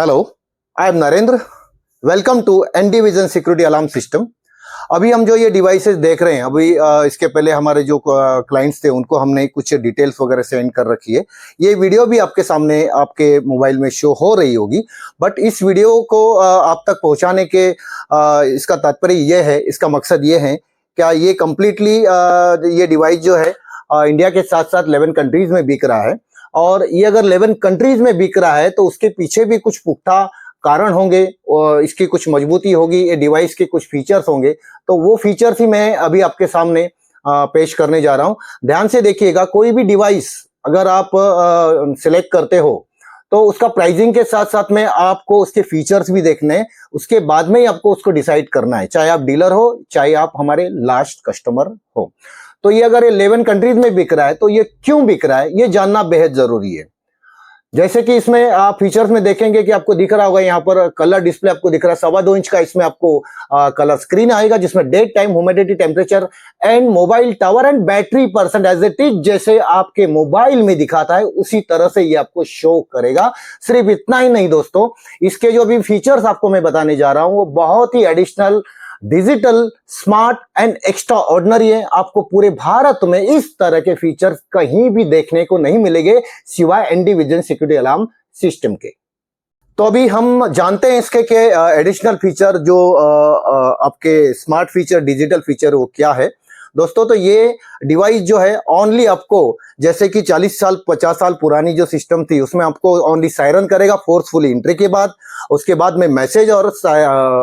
Hello, I am Narendra. Welcome to ND vision security alarm system. अभी हम जो ये डिवाइसेस देख रहे हैं, अभी इसके पहले हमारे जो क्लाइंट्स थे उनको हमने कुछ डिटेल्स वगैरह सेंड कर रखी है। ये वीडियो भी आपके सामने आपके मोबाइल में शो हो रही होगी, बट इस वीडियो को आप तक पहुंचाने के इसका तात्पर्य ये है, इसका मकसद ये है क्या ये कम्प्लीटली ये डिवाइस जो है इंडिया के साथ साथ 11 कंट्रीज में बिक रहा है। और ये अगर 11 कंट्रीज में बिक रहा है तो उसके पीछे भी कुछ पुख्ता कारण होंगे और इसकी कुछ मजबूती होगी, ये डिवाइस के कुछ फीचर्स होंगे। तो वो फीचर्स ही मैं अभी आपके सामने पेश करने जा रहा हूं। ध्यान से देखिएगा, कोई भी डिवाइस अगर आप सिलेक्ट करते हो तो उसका प्राइसिंग के साथ साथ में आपको उसके फीचर्स भी देखने हैं, उसके बाद में ही आपको उसको डिसाइड करना है, चाहे आप डीलर हो चाहे आप हमारे लास्ट कस्टमर हो। तो ये अगर 11 कंट्रीज में बिक रहा है तो ये क्यों बिक रहा है, ये जानना बेहद जरूरी है। जैसे कि इसमें आप फीचर्स में देखेंगे कि आपको दिख रहा होगा, यहाँ पर कलर डिस्प्ले आपको दिख रहा है 2.25 इंच का। इसमें आपको कलर स्क्रीन आएगा जिसमें date time, humidity, temperature and mobile tower and battery percent as it is जैसे आपके मोबाइल में दिखाता है उसी तरह से ये आपको शो करेगा। सिर्फ इतना ही नहीं दोस्तों, इसके जो भी फीचर्स आपको मैं बताने जा रहा हूं वो बहुत ही additional, digital, smart and extraordinary है। आपको पूरे भारत में इस तरह के फीचर्स कहीं भी देखने को नहीं मिलेंगे सिवाय ND vision security alarm system के। तो अभी हम जानते हैं इसके के एडिशनल फीचर, जो आपके स्मार्ट फीचर, डिजिटल फीचर वो क्या है दोस्तों। तो ये डिवाइस जो है ओनली आपको, जैसे कि 40 साल 50 साल पुरानी जो सिस्टम थी उसमें आपको ओनली सायरन करेगा फोर्सफुली एंट्री के बाद, उसके बाद में मैसेज और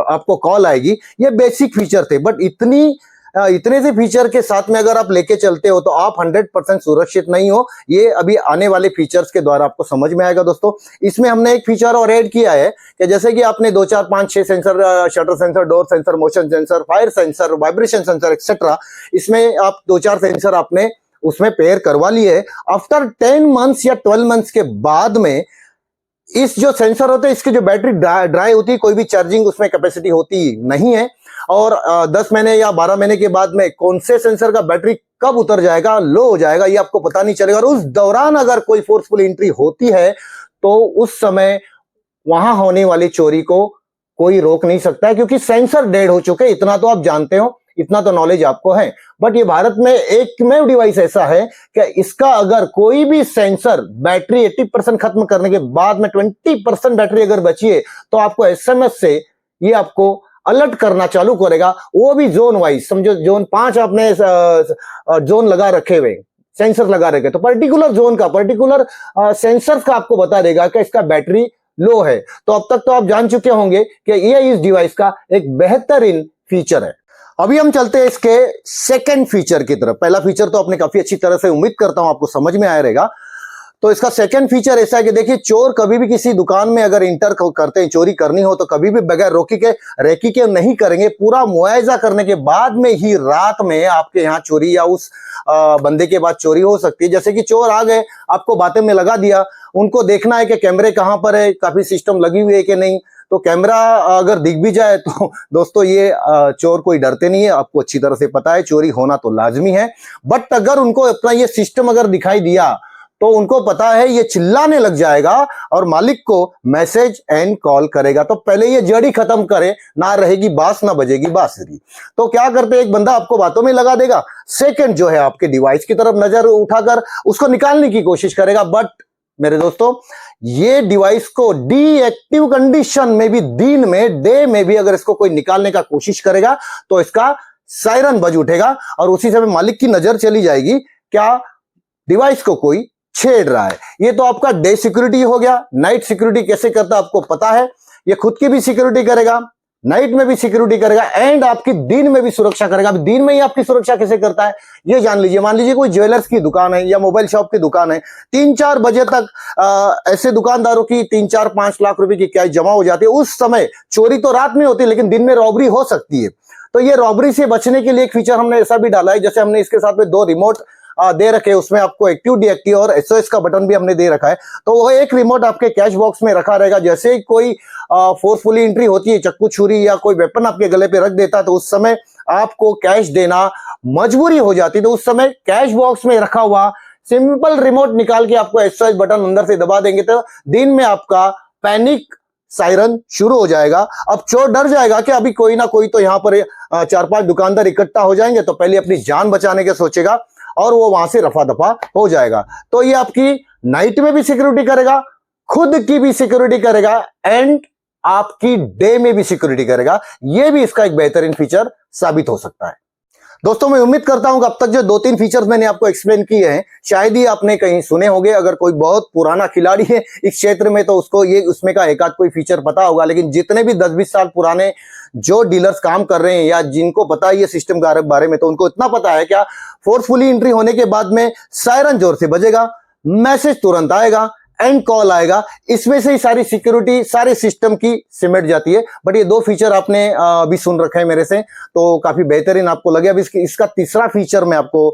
आपको कॉल आएगी। ये बेसिक फीचर थे, बट इतने से फीचर के साथ में अगर आप लेके चलते हो तो आप 100% सुरक्षित नहीं हो। ये अभी आने वाले फीचर्स के द्वारा आपको समझ में आएगा दोस्तों। इसमें हमने एक फीचर और ऐड किया है कि जैसे कि आपने 2 4 5 6 sensor, shutter sensor, door sensor, motion sensor, fire sensor, vibration sensor etcetera, इसमें आप 2 4 सेंसर आपने उसमें पेयर करवा लिए है। आफ्टर 10 मंथ्स या 12 मंथ्स के बाद में इस जो सेंसर होते हैं इसकी जो बैटरी ड्राई होती है, कोई भी चार्जिंग उसमें कैपेसिटी होती नहीं है। और 10 महीने या 12 महीने के बाद में कौन से सेंसर का बैटरी कब उतर जाएगा, लो हो जाएगा, ये आपको पता नहीं चलेगा। और उस दौरान अगर कोई फोर्सफुल एंट्री होती है तो उस समय वहां होने वाली चोरी को कोई रोक नहीं सकता है, क्योंकि सेंसर डेड हो चुके। इतना तो आप जानते हो, इतना तो नॉलेज आपको है। बट ये भारत में एकमेव डिवाइस ऐसा है कि इसका अगर कोई भी सेंसर बैटरी 80% खत्म करने के बाद में 20% बैटरी अगर बची है तो आपको एसएमएस से ये आपको अलर्ट करना चालू करेगा, वो भी जोन वाइज। समझो जोन 5 आपने जोन लगा रखे हुए, सेंसर लगा रखे, तो पर्टिकुलर जोन का, पर्टिकुलर सेंसर का आपको बता देगा कि इसका बैटरी लो है। तो अब तक तो आप जान चुके होंगे कि ये इस डिवाइस का एक बेहतरीन फीचर है। अभी हम चलते हैं इसके सेकंड फीचर की तरफ। पहला फीचर तो आपने काफी अच्छी तरह से, उम्मीद करता हूं आपको समझ में आया रहेगा। तो इसका सेकंड फीचर ऐसा है कि देखिए, चोर कभी भी किसी दुकान में अगर इंटर करते हैं, चोरी करनी हो तो कभी भी बगैर रेकी के नहीं करेंगे। पूरा मुआयजा करने के बाद में ही रात में आपके यहाँ चोरी या उस बंदे के बाद चोरी हो सकती है। जैसे कि चोर आ गए, आपको बातें में लगा दिया, उनको देखना है कि कैमरे कहां पर है, काफी सिस्टम लगी हुई है कि नहीं। तो कैमरा अगर दिख भी जाए तो दोस्तों ये चोर कोई डरते नहीं है, आपको अच्छी तरह से पता है चोरी होना तो लाजमी है। बट अगर उनको अपना ये सिस्टम अगर दिखाई दिया तो उनको पता है ये चिल्लाने लग जाएगा और मालिक को मैसेज एंड कॉल करेगा। तो पहले ये जड़ी खत्म करे, ना रहेगी बांस ना बजेगी बांसुरी। तो क्या करते, एक बंदा आपको बातों में लगा देगा, सेकंड जो है आपके डिवाइस की तरफ नजर उठाकर उसको निकालने की कोशिश करेगा। बट मेरे दोस्तों, ये डिवाइस को डीएक्टिव कंडीशन में भी, दिन में, डे में भी अगर इसको कोई निकालने का कोशिश करेगा तो इसका सायरन बज उठेगा और उसी समय मालिक की नजर चली जाएगी क्या डिवाइस को कोई छेड़ रहा है। ये तो आपका डे सिक्योरिटी हो गया। नाइट सिक्योरिटी कैसे करता है आपको पता है। ये खुद की भी सिक्योरिटी करेगा, नाइट में भी सिक्योरिटी करेगा एंड आपकी दिन में भी सुरक्षा करेगा। दिन में ही आपकी सुरक्षा कैसे करता है ये जान लीजिए। मान लीजिए कोई ज्वेलर्स की दुकान है या मोबाइल शॉप की दुकान है, 3-4 बजे तक ऐसे दुकानदारों की 3-4-5 लाख रुपए की कैश जमा हो जाती है। उस समय चोरी तो रात में होती है लेकिन दिन में रॉबरी हो सकती है। तो ये रॉबरी से बचने के लिए एक फीचर हमने ऐसा भी डाला है, जैसे हमने इसके साथ में 2 रिमोट दे रखे, उसमें आपको एक्टिव, डीएक्टिव और एसओएस का बटन भी हमने दे रखा है। तो वो एक रिमोट आपके कैश बॉक्स में रखा रहेगा। जैसे ही कोई फोर्सफुली एंट्री होती है, चक्कू छुरी या कोई वेपन आपके गले पे रख देता है तो उस समय आपको कैश देना मजबूरी हो जाती है। तो उस समय कैश बॉक्स में रखा हुआ सिंपल रिमोट निकाल के आपको एसओएस बटन अंदर से दबा देंगे तो दिन में आपका पैनिक सायरन शुरू हो जाएगा। अब चोर डर जाएगा कि अभी कोई ना कोई तो यहाँ पर 4-5 दुकानदार इकट्ठा हो जाएंगे, तो पहले अपनी जान बचाने के सोचेगा और वो वहां से रफा दफा हो जाएगा। तो ये आपकी नाइट में भी सिक्योरिटी करेगा, खुद की भी सिक्योरिटी करेगा एंड आपकी डे में भी सिक्योरिटी करेगा। ये भी इसका एक बेहतरीन फीचर साबित हो सकता है। दोस्तों मैं उम्मीद करता हूं कि अब तक जो 2-3 फीचर्स मैंने आपको एक्सप्लेन किए हैं शायद ही आपने कहीं सुने होंगे। अगर कोई बहुत पुराना खिलाड़ी है इस क्षेत्र में तो उसको ये उसमें का एक आध कोई फीचर पता होगा, लेकिन जितने भी 10-20 साल पुराने जो डीलर्स काम कर रहे हैं या जिनको पता है ये सिस्टम के बारे में, तो उनको इतना पता है क्या फोर्सफुली एंट्री होने के बाद में सायरन जोर से बजेगा, मैसेज तुरंत आएगा एंड कॉल आएगा। इसमें से ही सारी सिक्योरिटी सारे सिस्टम की सिमट जाती है। बट ये 2 फीचर आपने अभी सुन रखे हैं मेरे से, तो काफी बेहतरीन आपको लगे। अब इसका तीसरा फीचर मैं आपको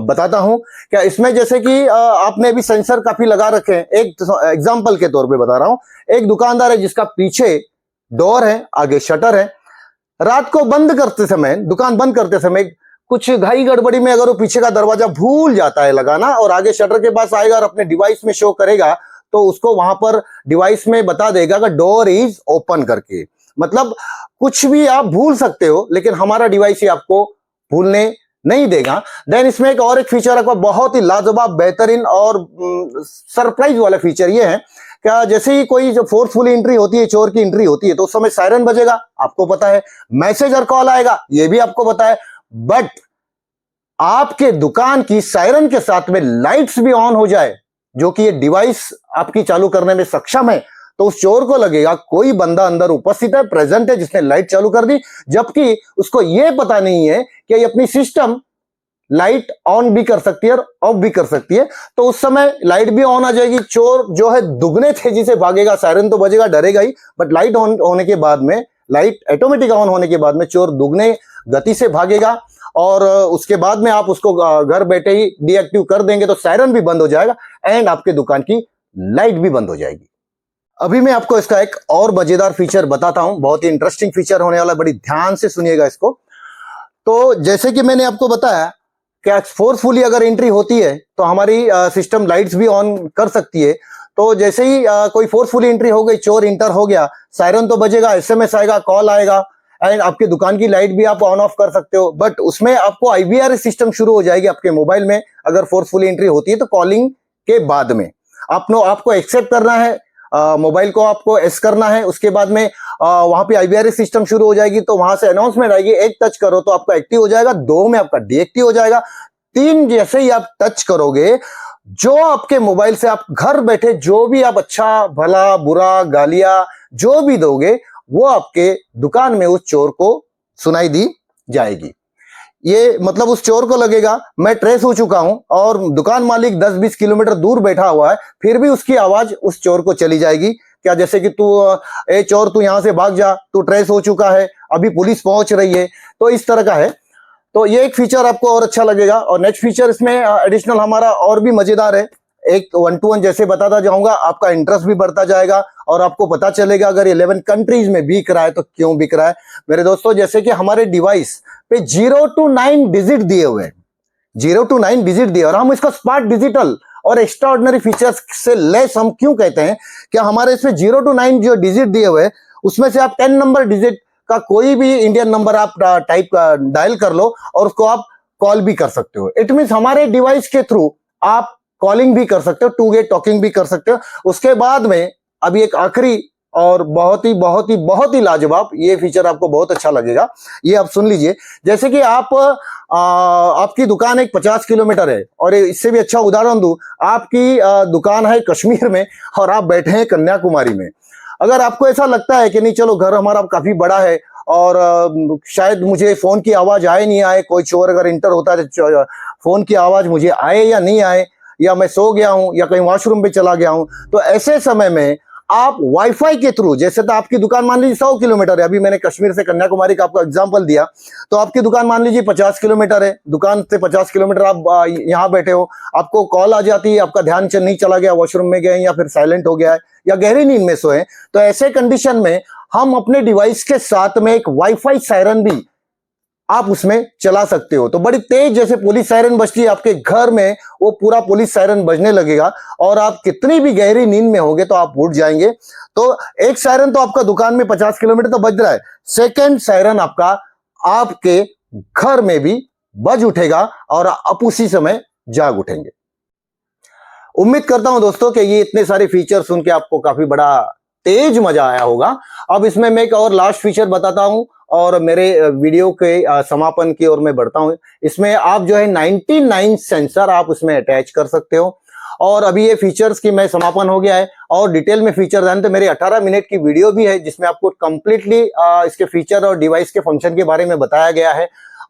बताता हूं। क्या इसमें जैसे कि आपने अभी सेंसर काफी लगा रखे हैं। एक एग्जांपल के तौर पे बता रहा हूं, एक दुकानदार है जिसका पीछे डोर है, आगे शटर है। रात को बंद करते समय, दुकान बंद करते समय कुछ घाई गड़बड़ी में अगर वो पीछे का दरवाजा भूल जाता है लगाना और आगे शटर के पास आएगा और अपने डिवाइस में शो करेगा, तो उसको वहां पर डिवाइस में बता देगा कि डोर इज ओपन करके। मतलब कुछ भी आप भूल सकते हो लेकिन हमारा डिवाइस ही आपको भूलने नहीं देगा। देन इसमें एक फीचर आपको बहुत ही लाजवाब, बेहतरीन और सरप्राइज वाला फीचर ये है क्या, जैसे ही कोई जो फोर्सफुल एंट्री होती है, चोर की एंट्री होती है, तो उस समय सायरन बजेगा, आपको पता है, मैसेज और कॉल आएगा, ये भी आपको पता है। बट आपके दुकान की सायरन के साथ में लाइट्स भी ऑन हो जाए, जो कि ये डिवाइस आपकी चालू करने में सक्षम है, तो उस चोर को लगेगा कोई बंदा अंदर उपस्थित है, प्रेजेंट है, जिसने लाइट चालू कर दी, जबकि उसको यह पता नहीं है कि ये अपनी सिस्टम लाइट ऑन भी कर सकती है और ऑफ भी कर सकती है। तो उस समय लाइट भी ऑन आ जाएगी, चोर जो है दुगने तेजी से भागेगा, सायरन तो बजेगा, डरेगा ही, बट लाइट ऑन होने के बाद में, लाइट ऑटोमेटिक ऑन होने के बाद में चोर दुगने गति से भागेगा और उसके बाद में आप उसको घर बैठे ही डीएक्टिव कर देंगे तो सायरन भी बंद हो जाएगा एंड आपके दुकान की लाइट भी बंद हो जाएगी। अभी मैं आपको इसका एक और मजेदार फीचर बताता हूं, बहुत ही इंटरेस्टिंग फीचर होने वाला, बड़ी ध्यान से सुनिएगा इसको। तो जैसे कि मैंने आपको बताया कि फोर्सफुली अगर एंट्री होती है तो हमारी सिस्टम लाइट्स भी ऑन कर सकती है। तो जैसे ही कोई फोर्सफुली एंट्री हो गई, चोर इंटर हो गया, सायरन तो बजेगा, एसएमएस आएगा, कॉल आएगा एंड आपकी दुकान की लाइट भी आप ऑन ऑफ कर सकते हो। बट उसमें आपको आईवीआर सिस्टम शुरू हो जाएगी आपके मोबाइल में अगर फोर्सफुली एंट्री होती है। तो कॉलिंग के बाद में आपको एक्सेप्ट करना है, मोबाइल को आपको एस करना है, उसके बाद में वहां पे आईवीआर सिस्टम शुरू हो जाएगी। तो वहां से अनाउंसमेंट आएगी, 1 टच करो तो आपका एक्टिव हो जाएगा, 2 में आपका डीएक्टिव हो जाएगा, 3 जैसे ही आप टच करोगे, जो आपके मोबाइल से आप घर बैठे जो भी आप अच्छा भला बुरा गालियां जो भी दोगे वो आपके दुकान में उस चोर को सुनाई दी जाएगी। ये मतलब उस चोर को लगेगा मैं ट्रेस हो चुका हूं और दुकान मालिक 10-20 किलोमीटर दूर बैठा हुआ है, फिर भी उसकी आवाज उस चोर को चली जाएगी। क्या जैसे कि ए चोर तू यहां से भाग जा, तू ट्रेस हो चुका है, अभी पुलिस पहुंच रही है। तो इस तरह का है। तो ये एक फीचर आपको और अच्छा लगेगा। और नेक्स्ट फीचर इसमें एडिशनल हमारा और भी मजेदार है। एक 1-to-1 जैसे बताता जाऊंगा, आपका इंटरेस्ट भी बढ़ता जाएगा और आपको पता चलेगा अगर 11 कंट्रीज में बिक रहा है तो क्यों बिक रहा है। मेरे दोस्तों, जैसे कि हमारे डिवाइस पे 0 to 9 डिजिट दिए हुए हैं, 0 to 9 डिजिट दिए, और हम इसको स्मार्ट डिजिटल और एक्स्ट्रा ऑर्डिनरी फीचर्स से लेस हम क्यों कहते हैं? क्या हमारे इसमें 0 to 9 जो डिजिट दिए हुए हैं उसमें से आप 10 नंबर डिजिट का कोई भी इंडियन नंबर आप डायल कर लो और उसको आप कॉल भी कर सकते हो। इट मींस हमारे डिवाइस के थ्रू आप कॉलिंग भी कर सकते हो, 2-वे टॉकिंग भी कर सकते हो। उसके बाद में अभी एक आखिरी और बहुत ही लाजवाब, ये फीचर आपको बहुत अच्छा लगेगा, ये आप सुन लीजिए। जैसे कि आपकी दुकान एक 50 किलोमीटर है, और इससे भी अच्छा उदाहरण दूं, आपकी दुकान है कश्मीर में और आप बैठे हैं कन्याकुमारी में। अगर आपको ऐसा लगता है कि नहीं चलो घर हमारा काफी बड़ा है और शायद मुझे फोन की आवाज आए नहीं आए, कोई चोर अगर इंटर होता है तो फोन की आवाज मुझे आए या नहीं आए, या मैं सो गया हूं या कहीं वॉशरूम पे चला गया हूं, तो ऐसे समय में आप वाईफाई के थ्रू, जैसे तो आपकी दुकान मान लीजिए 100 किलोमीटर है, अभी मैंने कश्मीर से कन्याकुमारी का आपको एग्जांपल दिया, तो आपकी दुकान मान लीजिए 50 किलोमीटर है, दुकान से 50 किलोमीटर आप यहाँ बैठे हो, आपको कॉल आ जाती है, आपका ध्यान नहीं चला गया, वॉशरूम में गए या फिर साइलेंट हो गया है या गहरी नींद में सोए, तो ऐसे कंडीशन में हम अपने डिवाइस के साथ में एक वाईफाई सायरन भी आप उसमें चला सकते हो। तो बड़ी तेज जैसे पुलिस सायरन बजती है आपके घर में, वो पूरा पुलिस सायरन बजने लगेगा और आप कितनी भी गहरी नींद में होगे तो आप उठ जाएंगे। तो एक सायरन तो आपका दुकान में 50 किलोमीटर तो बज रहा है, सेकंड सायरन आपका आपके घर में भी बज उठेगा और आप उसी समय जाग उठेंगे। उम्मीद करता हूं दोस्तों कि ये इतने सारे फीचर सुन के आपको काफी बड़ा तेज मजा आया होगा। अब इसमें मैं एक और लास्ट फीचर बताता हूं और मेरे वीडियो के समापन की ओर मैं बढ़ता हूं। इसमें आप जो है 99 सेंसर आप उसमें अटैच कर सकते हो। और अभी ये फीचर्स की मैं समापन हो गया है और डिटेल में फीचर जाने तो मेरे 18 मिनट की वीडियो भी है जिसमें आपको कंप्लीटली इसके फीचर और डिवाइस के फंक्शन के बारे में बताया गया है।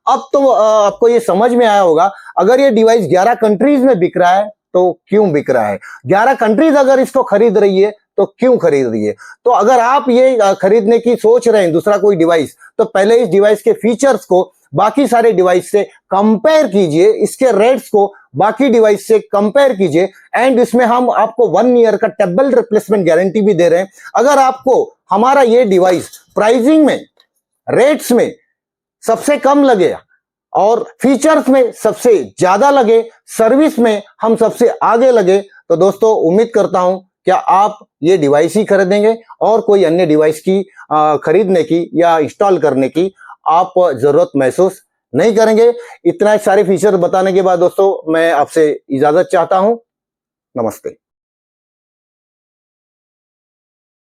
अब तो आपको ये समझ में आया होगा, अगर ये डिवाइस 11 कंट्रीज में बिक रहा है तो क्यों बिक रहा है, 11 कंट्रीज अगर इसको खरीद रही है तो क्यों खरीद रही है। तो अगर आप ये खरीदने की सोच रहे हैं दूसरा कोई डिवाइस, तो पहले इस डिवाइस के फीचर्स को बाकी सारे डिवाइस से कंपेयर कीजिए, इसके रेट्स को बाकी डिवाइस से कंपेयर कीजिए एंड इसमें हम आपको 1 ईयर का टेबल रिप्लेसमेंट गारंटी भी दे रहे हैं। अगर आपको हमारा ये डिवाइस प्राइसिंग में, रेट्स में सबसे कम लगे और फीचर्स में सबसे ज्यादा लगे, सर्विस में हम सबसे आगे लगे, तो दोस्तों उम्मीद करता हूं क्या आप ये डिवाइस ही खरीदेंगे और कोई अन्य डिवाइस की खरीदने की या इंस्टॉल करने की आप जरूरत महसूस नहीं करेंगे। इतना सारे फीचर बताने के बाद दोस्तों मैं आपसे इजाजत चाहता हूं। नमस्ते।